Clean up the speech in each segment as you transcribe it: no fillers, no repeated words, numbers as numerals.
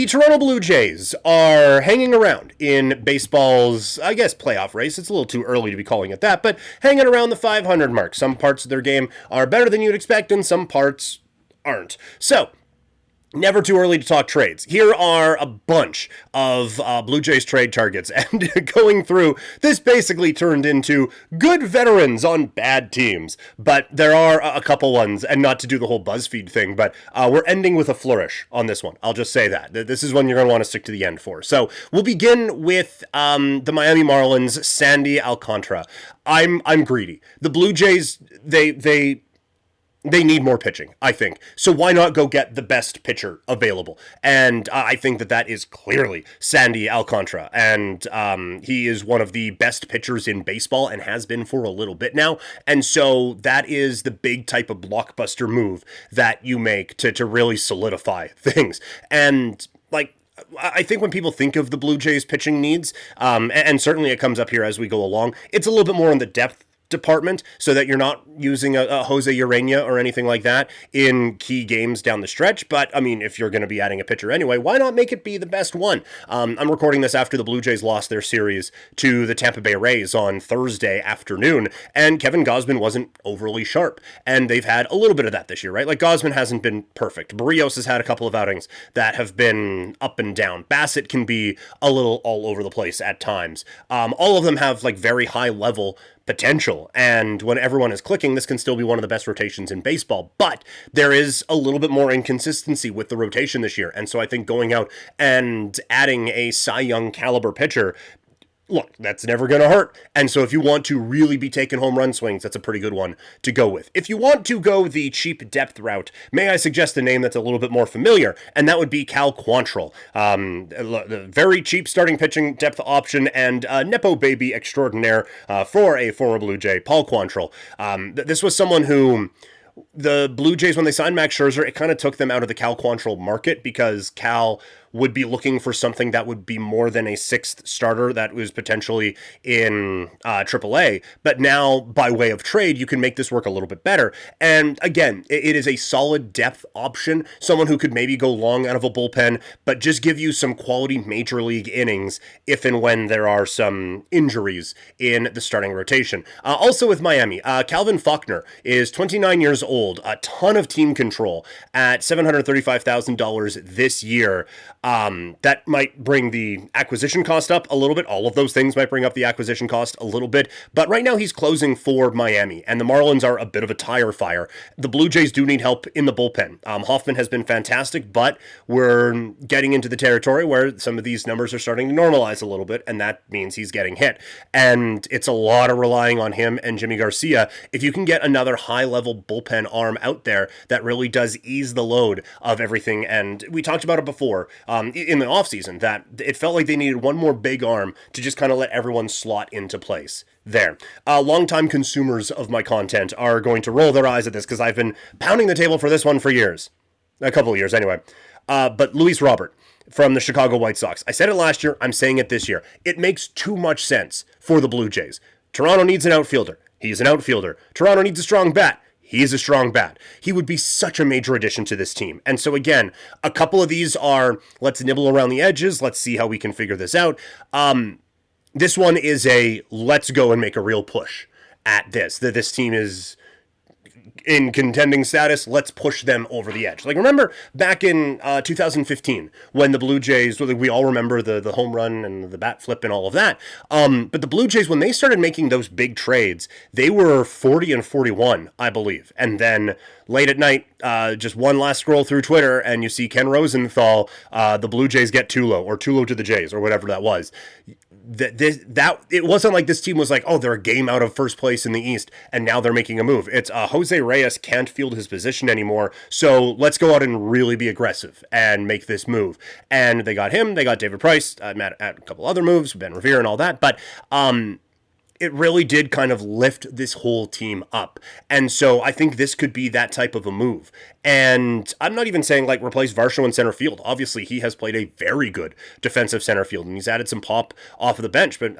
The Toronto Blue Jays are hanging around in baseball's, I guess, playoff race. It's a little too early to be calling it that, but hanging around the 500 mark. Some parts of their game are better than you'd expect, and some parts aren't. So, never too early to talk trades. Here are a bunch of Blue Jays trade targets, and going through, this basically turned into good veterans on bad teams. But there are a couple ones, and not to do the whole BuzzFeed thing, but we're ending with a flourish on this one. I'll just say that. This is one you're going to want to stick to the end for. So we'll begin with the Miami Marlins, Sandy Alcantara. I'm greedy. The Blue Jays, they need more pitching, I think. So why not go get the best pitcher available? And I think that is clearly Sandy Alcantara. And he is one of the best pitchers in baseball and has been for a little bit now. And so that is the big type of blockbuster move that you make to really solidify things. And like, I think when people think of the Blue Jays pitching needs, and certainly it comes up here as we go along, it's a little bit more in the depth department, so that you're not using a Jose Urena or anything like that in key games down the stretch. But I mean, if you're going to be adding a pitcher anyway, why not make it be the best one? I'm recording this after the Blue Jays lost their series to the Tampa Bay Rays on Thursday afternoon, and Kevin Gausman wasn't overly sharp, and they've had a little bit of that this year, right? Like, Gausman hasn't been perfect. Barrios has had a couple of outings that have been up and down. Bassett can be a little all over the place at times. All of them have like very high level potential, and when everyone is clicking, this can still be one of the best rotations in baseball, but there is a little bit more inconsistency with the rotation this year, and so I think going out and adding a Cy Young caliber pitcher, look, that's never going to hurt. And so if you want to really be taking home run swings, that's a pretty good one to go with. If you want to go the cheap depth route, may I suggest a name that's a little bit more familiar, and that would be Cal Quantrill. The very cheap starting pitching depth option and Nepo baby extraordinaire for a former Blue Jay, Paul Quantrill. This was someone who the Blue Jays, when they signed Max Scherzer, it kind of took them out of the Cal Quantrill market because Cal would be looking for something that would be more than a sixth starter that was potentially in AAA. But now, by way of trade, you can make this work a little bit better. And again, it is a solid depth option, someone who could maybe go long out of a bullpen, but just give you some quality major league innings if and when there are some injuries in the starting rotation. Also with Miami, Calvin Faulkner is 29 years old, a ton of team control at $735,000 this year. That might bring the acquisition cost up a little bit. All of those things might bring up the acquisition cost a little bit, but right now he's closing for Miami, and the Marlins are a bit of a tire fire. The Blue Jays do need help in the bullpen. Hoffman has been fantastic, but we're getting into the territory where some of these numbers are starting to normalize a little bit, and that means he's getting hit. And it's a lot of relying on him and Jimmy Garcia. If you can get another high-level bullpen arm out there that really does ease the load of everything, and we talked about it before, in the offseason, that it felt like they needed one more big arm to just kind of let everyone slot into place there. Longtime consumers of my content are going to roll their eyes at this because I've been pounding the table for this one for years. A couple of years, anyway. But Luis Robert from the Chicago White Sox. I said it last year. I'm saying it this year. It makes too much sense for the Blue Jays. Toronto needs an outfielder. He's an outfielder. Toronto needs a strong bat. He's a strong bat. He would be such a major addition to this team. And so again, a couple of these are, let's nibble around the edges. Let's see how we can figure this out. This one is a, let's go and make a real push at this. That this team is in contending status, let's push them over the edge. Like, remember back in 2015 when the Blue Jays, we all remember the home run and the bat flip and all of that. But the Blue Jays, when they started making those big trades, they were 40-41, I believe. And then late at night, just one last scroll through Twitter, and you see Ken Rosenthal, the Blue Jays get Tulo, or Tulo to the Jays, or whatever that was. It wasn't like this team was like, oh, they're a game out of first place in the East, and now they're making a move. It's Jose Reyes can't field his position anymore, so let's go out and really be aggressive and make this move. And they got him, they got David Price, Matt, a couple other moves, Ben Revere and all that, but it really did kind of lift this whole team up. And so I think this could be that type of a move. And I'm not even saying like replace Varsho in center field. Obviously, he has played a very good defensive center field, and he's added some pop off of the bench. But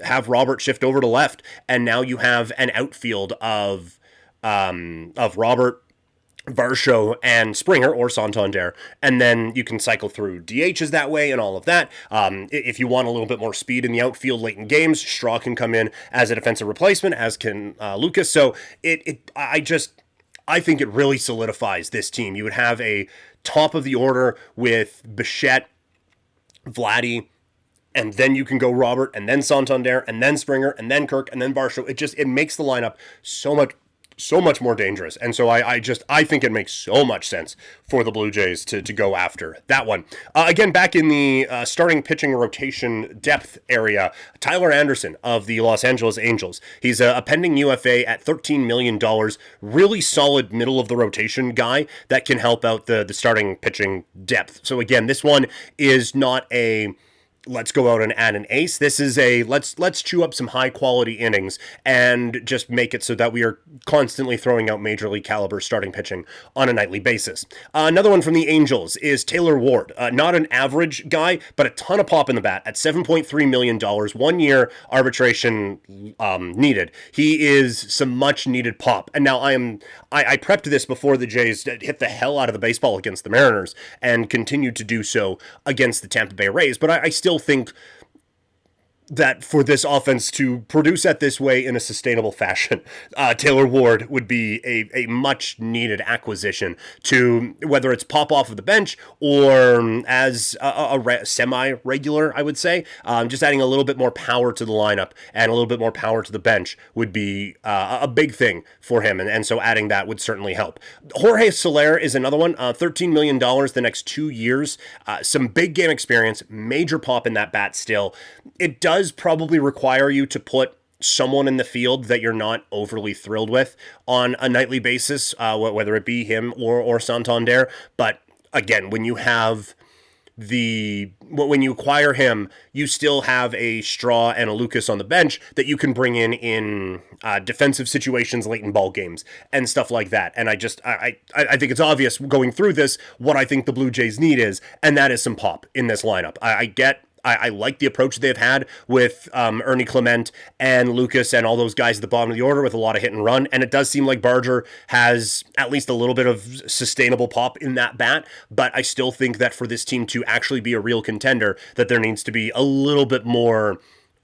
have Robert shift over to left, and now you have an outfield of Robert, Varsho and Springer or Santander, and then you can cycle through DHs that way and all of that. If you want a little bit more speed in the outfield late in games, Straw can come in as a defensive replacement, as can Lucas. So I think it really solidifies this team. You would have a top of the order with Bichette, Vladdy, and then you can go Robert, and then Santander, and then Springer, and then Kirk, and then Varsho. It makes the lineup so much more dangerous. And so I think it makes so much sense for the Blue Jays to go after that one. Again, back in the starting pitching rotation depth area, Tyler Anderson of the Los Angeles Angels. He's a pending UFA at $13 million. Really solid middle of the rotation guy that can help out the starting pitching depth. So again, this one is not a let's go out and add an ace. This is a let's chew up some high quality innings and just make it so that we are constantly throwing out major league caliber starting pitching on a nightly basis. Another one from the Angels is Taylor Ward. Not an average guy, but a ton of pop in the bat at $7.3 million. 1 year arbitration needed. He is some much needed pop. And now I prepped this before the Jays hit the hell out of the baseball against the Mariners and continued to do so against the Tampa Bay Rays. But I still think that for this offense to produce at this way in a sustainable fashion, Taylor Ward would be a much needed acquisition to whether it's pop off of the bench or as a semi-regular, I would say. Just adding a little bit more power to the lineup and a little bit more power to the bench would be a big thing for him. And so adding that would certainly help. Jorge Soler is another one, $13 million the next 2 years. Some big game experience, major pop in that bat still. It does probably require you to put someone in the field that you're not overly thrilled with on a nightly basis, whether it be him or Santander. But again, when you acquire him, you still have a Straw and a Lucas on the bench that you can bring in defensive situations late in ball games and stuff like that. And I think it's obvious going through this what I think the Blue Jays need is, and that is some pop in this lineup. I like the approach they've had with Ernie Clement and Lucas and all those guys at the bottom of the order with a lot of hit and run. And it does seem like Barger has at least a little bit of sustainable pop in that bat. But I still think that for this team to actually be a real contender, that there needs to be a little bit more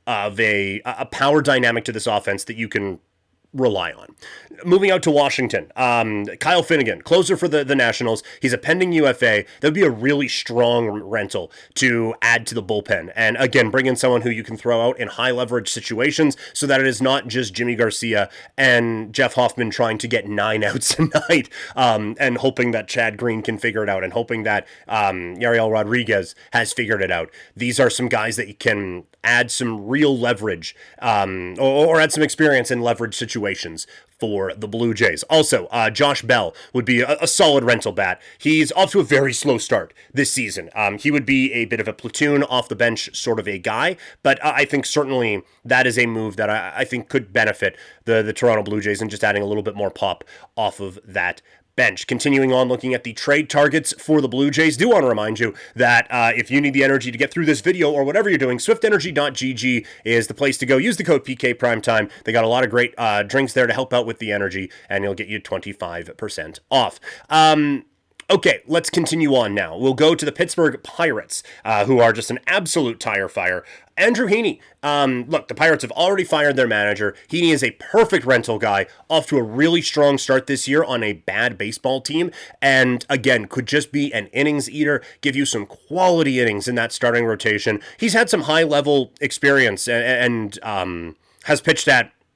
of a power dynamic to this offense that you can rely on. Moving out to Washington, Kyle Finnegan, closer for the Nationals. He's a pending UFA. That would be a really strong rental to add to the bullpen. And again, bring in someone who you can throw out in high leverage situations so that it is not just Jimmy Garcia and Jeff Hoffman trying to get 9 outs a night and hoping that Chad Green can figure it out and hoping that Yariel Rodriguez has figured it out. These are some guys that you can add some real leverage or add some experience in leverage situations for the Blue Jays. Also, Josh Bell would be a solid rental bat. He's off to a very slow start this season. He would be a bit of a platoon off the bench sort of a guy, but I think certainly that is a move that I think could benefit the Toronto Blue Jays and just adding a little bit more pop off of that bench. Continuing on looking at the trade targets for the Blue Jays, do want to remind you that if you need the energy to get through this video or whatever you're doing, swiftenergy.gg is the place to go. Use the code PKPrimetime. They got a lot of great drinks there to help out with the energy, and it'll get you 25% off. Okay, let's continue on now. We'll go to the Pittsburgh Pirates, who are just an absolute tire fire. Andrew Heaney. Look, the Pirates have already fired their manager. Heaney is a perfect rental guy, off to a really strong start this year on a bad baseball team, and again, could just be an innings eater, give you some quality innings in that starting rotation. He's had some high-level experience and has pitched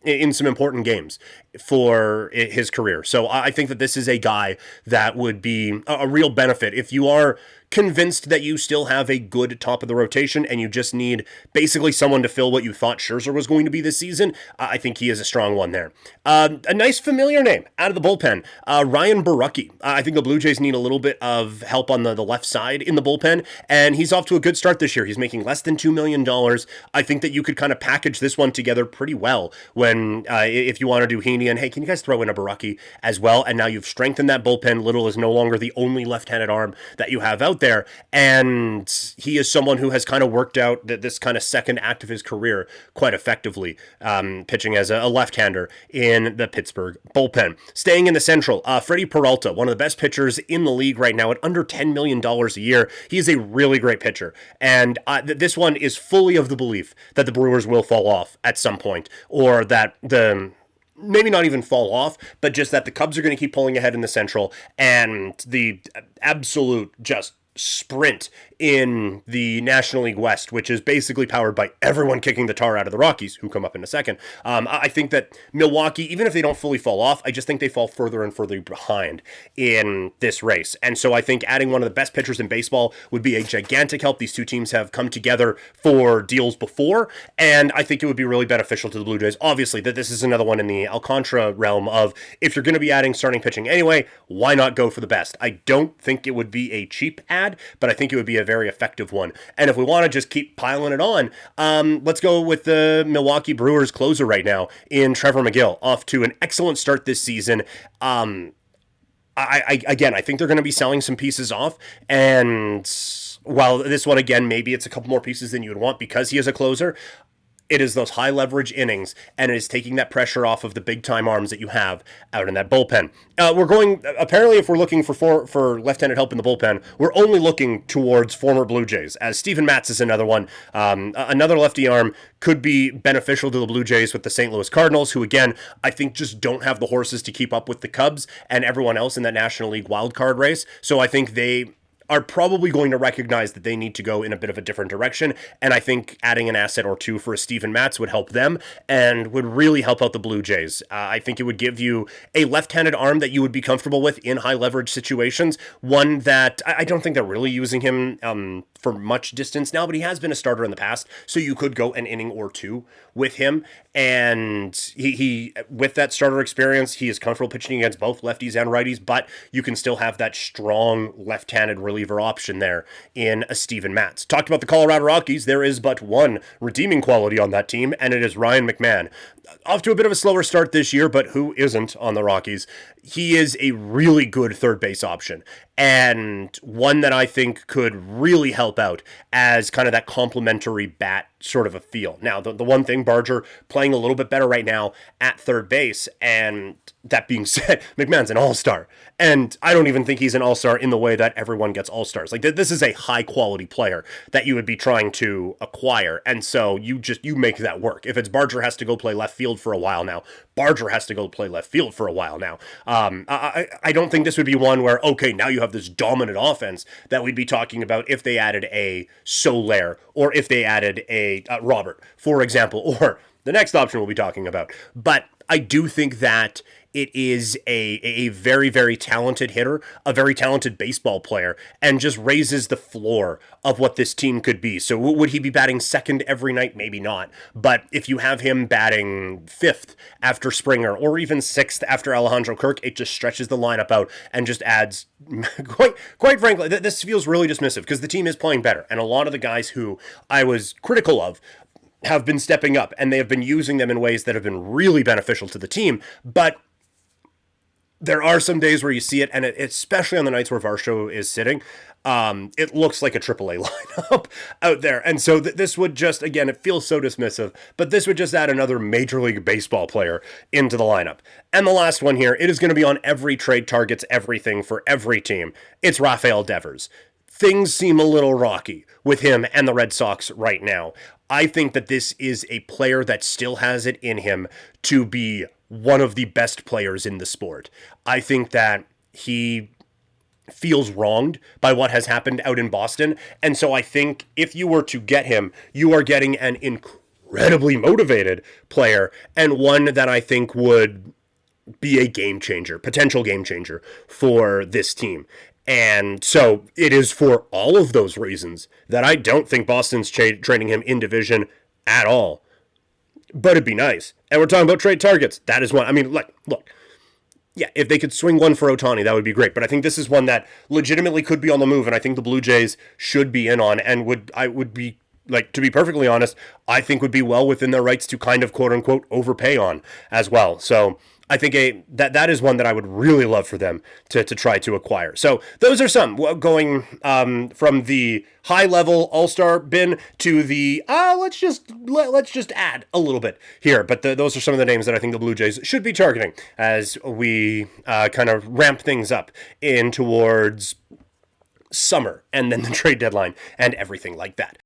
in some important games for his career. So I think that this is a guy that would be a real benefit if you are convinced that you still have a good top of the rotation and you just need basically someone to fill what you thought Scherzer was going to be this season. I think he is a strong one there. A nice familiar name out of the bullpen, Ryan Borucki. I think the Blue Jays need a little bit of help on the left side in the bullpen, and he's off to a good start this year. He's making less than $2 million. I think that you could kind of package this one together pretty well when if you want to do Heaney and, hey, can you guys throw in a Borucki as well? And now you've strengthened that bullpen. Little is no longer the only left-handed arm that you have out out there, and he is someone who has kind of worked out this kind of second act of his career quite effectively, pitching as a left-hander in the Pittsburgh bullpen. Staying in the Central, Freddie Peralta, one of the best pitchers in the league right now at under $10 million a year. He is a really great pitcher, and this one is fully of the belief that the Brewers will fall off at some point, or that maybe not even fall off, but just that the Cubs are going to keep pulling ahead in the Central, and the absolute just sprint in the National League West, which is basically powered by everyone kicking the tar out of the Rockies, who come up in a second. I think that Milwaukee, even if they don't fully fall off, I just think they fall further and further behind in this race. And so I think adding one of the best pitchers in baseball would be a gigantic help. These two teams have come together for deals before, and I think it would be really beneficial to the Blue Jays. Obviously, that this is another one in the Alcantara realm of, if you're going to be adding starting pitching anyway, why not go for the best? I don't think it would be a cheap add, but I think it would be a very effective one. And if we want to just keep piling it on, let's go with the Milwaukee Brewers closer right now in Trevor McGill, off to an excellent start this season. I think they're going to be selling some pieces off, and while this one, again, maybe it's a couple more pieces than you would want because he is a closer, it is those high leverage innings, and it is taking that pressure off of the big time arms that you have out in that bullpen. Apparently, if we're looking for left-handed help in the bullpen, we're only looking towards former Blue Jays, as Steven Matz is another one. Another lefty arm could be beneficial to the Blue Jays with the St. Louis Cardinals, who, again, I think just don't have the horses to keep up with the Cubs and everyone else in that National League wildcard race. So I think they are probably going to recognize that they need to go in a bit of a different direction, and I think adding an asset or two for a Steven Matz would help them and would really help out the Blue Jays. I think it would give you a left-handed arm that you would be comfortable with in high-leverage situations, one that I don't think they're really using him for much distance now, but he has been a starter in the past, so you could go an inning or two with him, and he with that starter experience, he is comfortable pitching against both lefties and righties, but you can still have that strong left-handed reliever option there in a Steven Matz. Talked about the Colorado Rockies. There is but one redeeming quality on that team, and it is Ryan McMahon. Off to a bit of a slower start this year, but who isn't on the Rockies? He is a really good third base option, and one that I think could really help out as kind of that complementary bat sort of a feel. Now, the one thing, Barger playing a little bit better right now at third base, and that being said, McMahon's an all-star, and I don't even think he's an all-star in the way that everyone gets all-stars. Like, this is a high-quality player that you would be trying to acquire, and so you make that work. If it's Barger has to go play left field for a while now, Barger has to go play left field for a while now. I don't think this would be one where, okay, now you have this dominant offense that we'd be talking about if they added a Soler, or if they added a Robert, for example, or the next option we'll be talking about. But I do think that it is a very, very talented hitter, a very talented baseball player, and just raises the floor of what this team could be. So would he be batting second every night? Maybe not. But if you have him batting fifth after Springer, or even sixth after Alejandro Kirk, it just stretches the lineup out and just adds, quite frankly, this feels really dismissive because the team is playing better. And a lot of the guys who I was critical of have been stepping up, and they have been using them in ways that have been really beneficial to the team. But there are some days where you see it, and especially on the nights where Varsho is sitting, it looks like a AAA lineup out there. And so this would just, again, it feels so dismissive, but this would just add another Major League Baseball player into the lineup. And the last one here, it is going to be on every trade targets, everything for every team. It's Rafael Devers. Things seem a little rocky with him and the Red Sox right now. I think that this is a player that still has it in him to be one of the best players in the sport. I think that he feels wronged by what has happened out in Boston. And so I think if you were to get him, you are getting an incredibly motivated player, and one that I think would be a game changer, potential game changer for this team. And so it is for all of those reasons that I don't think Boston's trading him in division at all. But it'd be nice. And we're talking about trade targets. That is one. I mean, look. Yeah, if they could swing one for Ohtani, that would be great. But I think this is one that legitimately could be on the move, and I think the Blue Jays should be in on, and would be, like, to be perfectly honest, I think would be well within their rights to kind of quote-unquote overpay on as well. So I think that is one that I would really love for them to try to acquire. So those are some going from the high level all star bin to the let's just add a little bit here. But those are some of the names that I think the Blue Jays should be targeting as we kind of ramp things up in towards summer and then the trade deadline and everything like that.